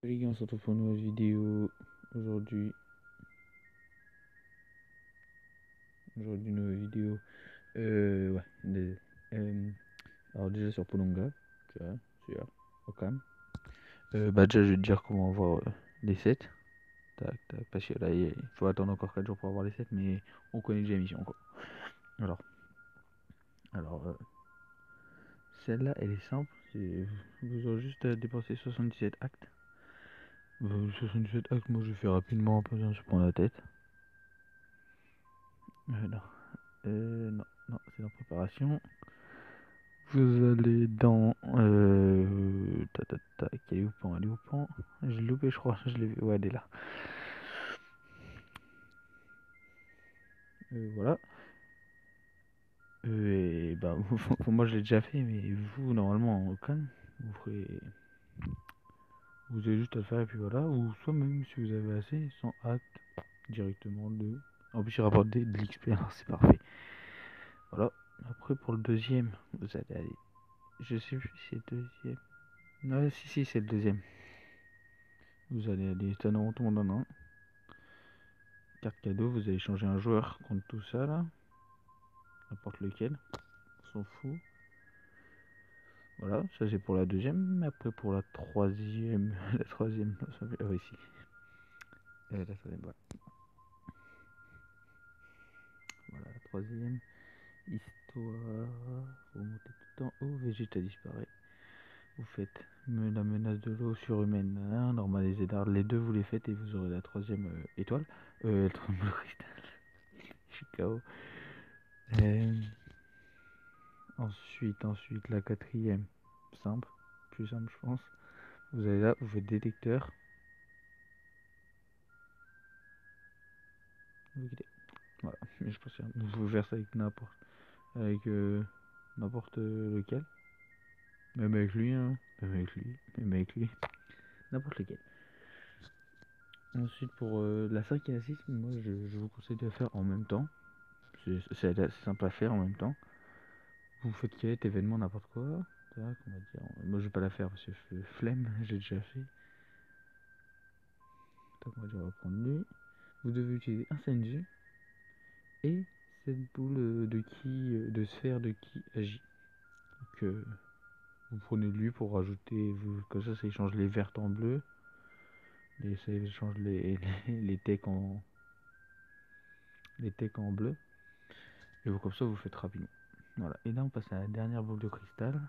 Les gars, on se retrouve pour une nouvelle vidéo aujourd'hui. Une nouvelle vidéo. Ouais. Alors, déjà sur Polonga, tu vois, sur Ocam. Déjà, je vais te dire comment avoir les 7. Tac, tac, parce que là, il faut attendre encore 4 jours pour avoir les 7, mais on connaît déjà l'émission, quoi. Alors, alors, celle-là, elle est simple. Vous aurez juste à dépenser 77 actes. 77 actes, moi je vais faire rapidement, pas besoin de se prendre la tête. Non. Non, c'est en préparation. Vous allez dans. Elle est où pan? Elle est où pan? Je l'ai loupé, je crois. Je l'ai vu. Ouais, elle est là. Voilà. Et bah, moi je l'ai déjà fait, mais vous, normalement, en Ocam, vous ferez. Vous avez juste à le faire et puis voilà. Ou soit même si vous avez assez, sans acte, directement de. En plus, il rapporte de l'XP, alors c'est parfait. Voilà. Après, pour le deuxième, vous allez aller. Je sais plus si c'est le deuxième. Ouais, si, c'est le deuxième. Vous allez aller Stanon, tout le monde en a un. Carte cadeau, vous allez changer un joueur contre tout ça là. N'importe lequel. On s'en fout. Voilà, ça c'est pour la deuxième. Après pour la troisième. La troisième, ça fait. Ah, ici. La troisième, voilà. Voilà, la troisième. Histoire. Vous montez tout en haut. Vegeta disparaît. Vous faites la menace de l'eau surhumaine. Normalisé d'art. Les deux vous les faites et vous aurez la troisième étoile. Le troisième cristal. Je suis KO. Ensuite, la quatrième. Simple. Plus simple, je pense. Vous allez là, vous faites détecteur. Vous quittez. Voilà, mais je pense que vous pouvez faire ça avec n'importe lequel. Même avec lui, hein. Même avec lui. N'importe lequel. Ensuite, pour la 5 et la 6, moi je vous conseille de la faire en même temps. C'est assez simple à faire en même temps. Vous faites quête, événement, n'importe quoi. Tac, on va dire. Moi je vais pas la faire parce que je fais flemme, j'ai déjà fait. Tac, on va dire, on va prendre lui. Vous devez utiliser un CNG et cette boule de sphère de ki agit. Donc vous prenez lui pour rajouter, comme ça échange les vertes en bleu, et ça échange les techs en bleu, et vous, comme ça vous faites rapidement. Voilà, et là on passe à la dernière boule de cristal.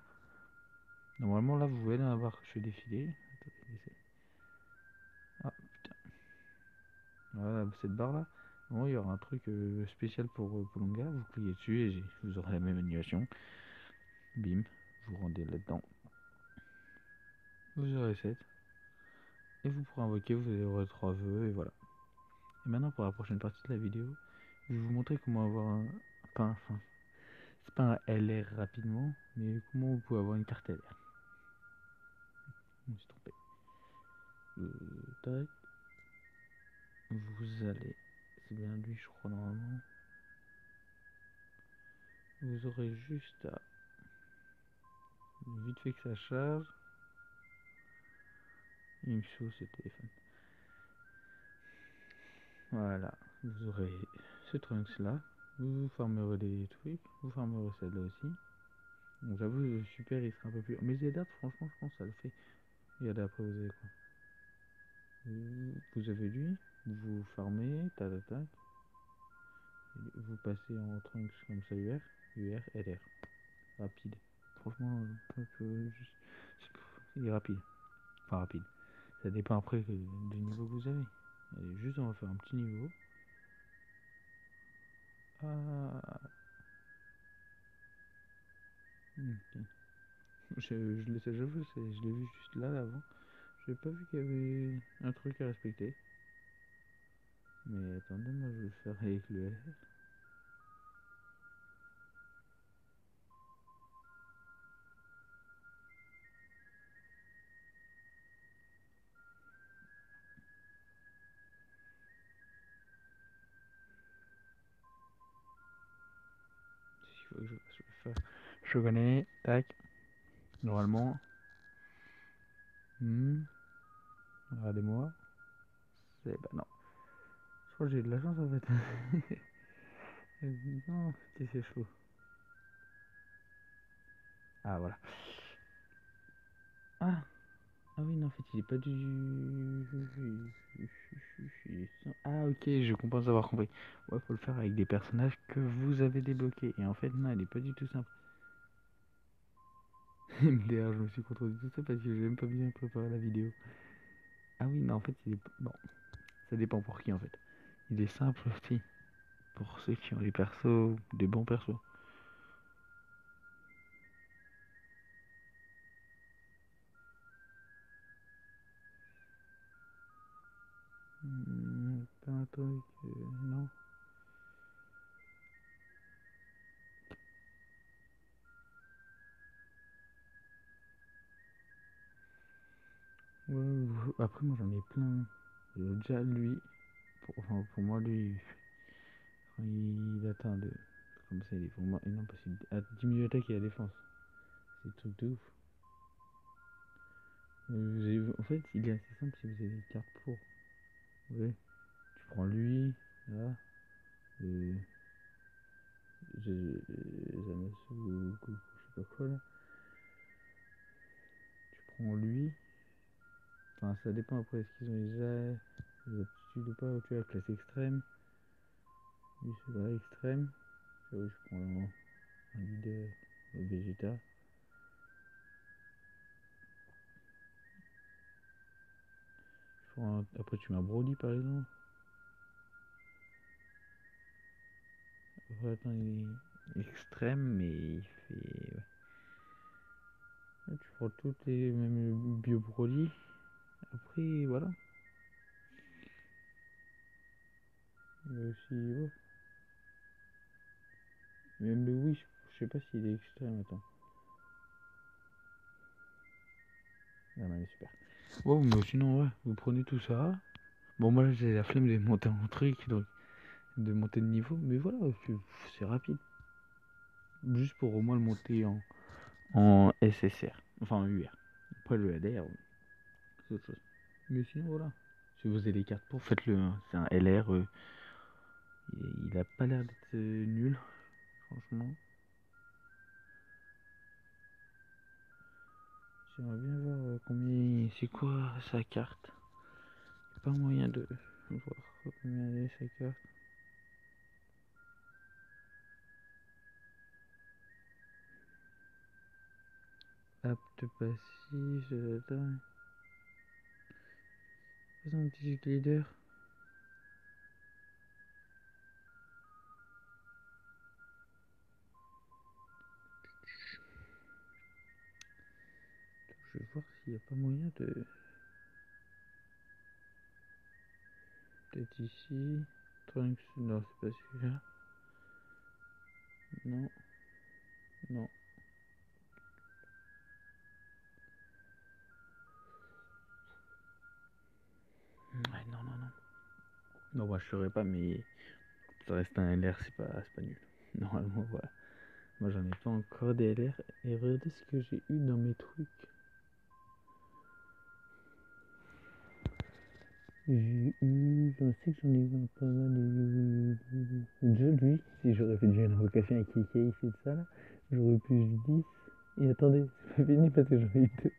Normalement là vous allez avoir que je vais défiler. Ah putain, voilà cette barre là. Bon, il y aura un truc spécial pour Polonga, vous cliquez dessus et vous aurez la même animation. Bim, vous rendez là-dedans. Vous aurez 7. Et vous pourrez invoquer, vous aurez 3 vœux et voilà. Et maintenant pour la prochaine partie de la vidéo, je vais vous montrer comment avoir c'est pas un LR rapidement, mais comment vous pouvez avoir une carte LR. Je me suis trompé. Tac. Vous allez, c'est bien lui je crois normalement. Vous aurez juste à vite fait que ça charge. Il me saoule ce téléphone. Voilà, vous aurez ce trunks là. Vous farmerez des trucs, vous farmerez celle-là aussi. Donc j'avoue, super, il sera un peu plus. Mais Zedap, franchement, je pense que ça le fait. Regardez, après, vous avez quoi? Vous avez lui, vous farmez, tac. Vous passez en trunks comme ça, UR, LR. Rapide. Franchement, il est rapide. Enfin, rapide. Ça dépend après du niveau que vous avez. Allez, juste, on va faire un petit niveau. Ah. Ok. J'avoue, je l'ai vu juste là, avant. J'ai pas vu qu'il y avait un truc à respecter. Mais attendez, moi je vais le faire avec le LR. Il faut que je fasse. Je connais, tac. Normalement. Regardez-moi. Bah non. Je crois que j'ai de la chance en fait. Non, c'est chaud. Ah voilà. Ah, ah oui, non, en fait, il est pas du. Ah ok, je pense avoir compris. Ouais, faut le faire avec des personnages que vous avez débloqués. Et en fait, non, elle est pas du tout simple. D'ailleurs, je me suis contredit tout ça parce que j'ai même pas bien préparé la vidéo. Ah oui, non, en fait, il est. Bon, ça dépend pour qui en fait. Il est simple aussi. Pour ceux qui ont des persos, des bons persos. Pas un truc. Non. Ouais, après, moi j'en ai plein. Déjà, lui, enfin, pour moi, lui, il atteint de. Comme ça, il est pour moi énorme parce qu'il diminue l'attaque et la défense. C'est des trucs de ouf. En fait, il est assez simple si vous avez des cartes pour. Ouais. Tu prends lui, là, euh, Zamasu, je sais pas quoi là. Tu prends lui. Enfin, ça dépend après, est-ce qu'ils ont les aptitudes ou pas. Tu vois, classe extrême. Lui, c'est vrai, extrême. Je prends un leader Vegeta. Après, tu mets un Broly par exemple. Après, attends, il est extrême, mais il fait. Ouais. Là, tu prends toutes les mêmes bio Broly. Après, voilà. Il y a aussi. Ouais. Même le Wish, je sais pas s'il est extrême. Attends. Ah, non, il est super. Bon, mais sinon, ouais, vous prenez tout ça. Bon, moi là, j'ai la flemme de monter en truc, donc de monter de niveau. Mais voilà, c'est rapide. Juste pour au moins le monter en SSR. Enfin, en UR. Après, le LR, c'est autre chose. Mais sinon, voilà. Si vous avez des cartes pour, faites-le. Hein. C'est un LR. Il a pas l'air d'être nul, franchement. J'aimerais bien voir combien. C'est quoi sa carte? Y a pas moyen de voir combien est sa carte. Apte passif, attends. C'est un petit leader. Je vais voir s'il n'y a pas moyen de. Peut-être ici. Trunks, non, c'est pas celui-là. Non, non. Ouais, non, non, non. Non, moi je saurais pas, mais ça reste un LR, c'est pas nul. Normalement, voilà. Moi j'en ai pas encore des LR. Et regardez ce que j'ai eu dans mes trucs. Je sais que j'en ai eu pas mal. Déjà, lui, si j'aurais fait déjà une invocation avec Kiki ici de ça, là, j'aurais plus 10. Et attendez, c'est pas fini parce que j'en ai eu deux.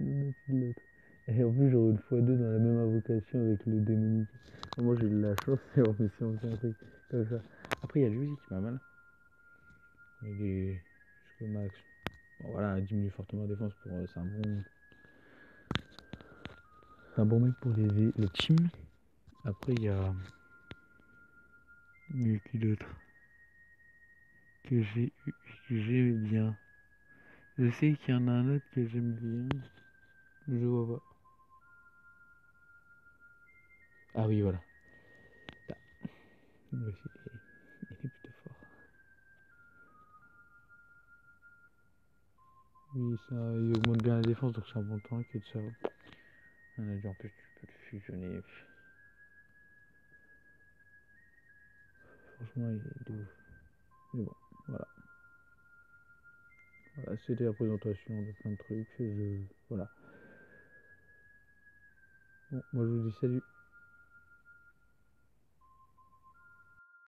L'un au-dessus de l'autre. Et en plus, j'aurais une fois deux dans la même invocation avec le démonique. Moi, j'ai eu de la chance, et on me si on fait un truc comme ça. Après, il y a lui qui m'a mal. Il est jusqu'au max. Bon, voilà, il diminue fortement la défense pour. C'est un bon mec pour les teams. Après, il y a. Mieux qui d'autre que j'ai eu, que j'aime bien. Je sais qu'il y en a un autre que j'aime bien. Je vois pas. Ah oui, voilà. Là. Il est plutôt fort. Oui, ça, il augmente bien la défense, donc c'est un bon temps que de ça. On a dit en plus, tu peux le fusionner. Franchement, il est de ouf. Mais bon, voilà. Voilà, c'était la présentation de plein de trucs. Voilà. Bon, moi je vous dis salut.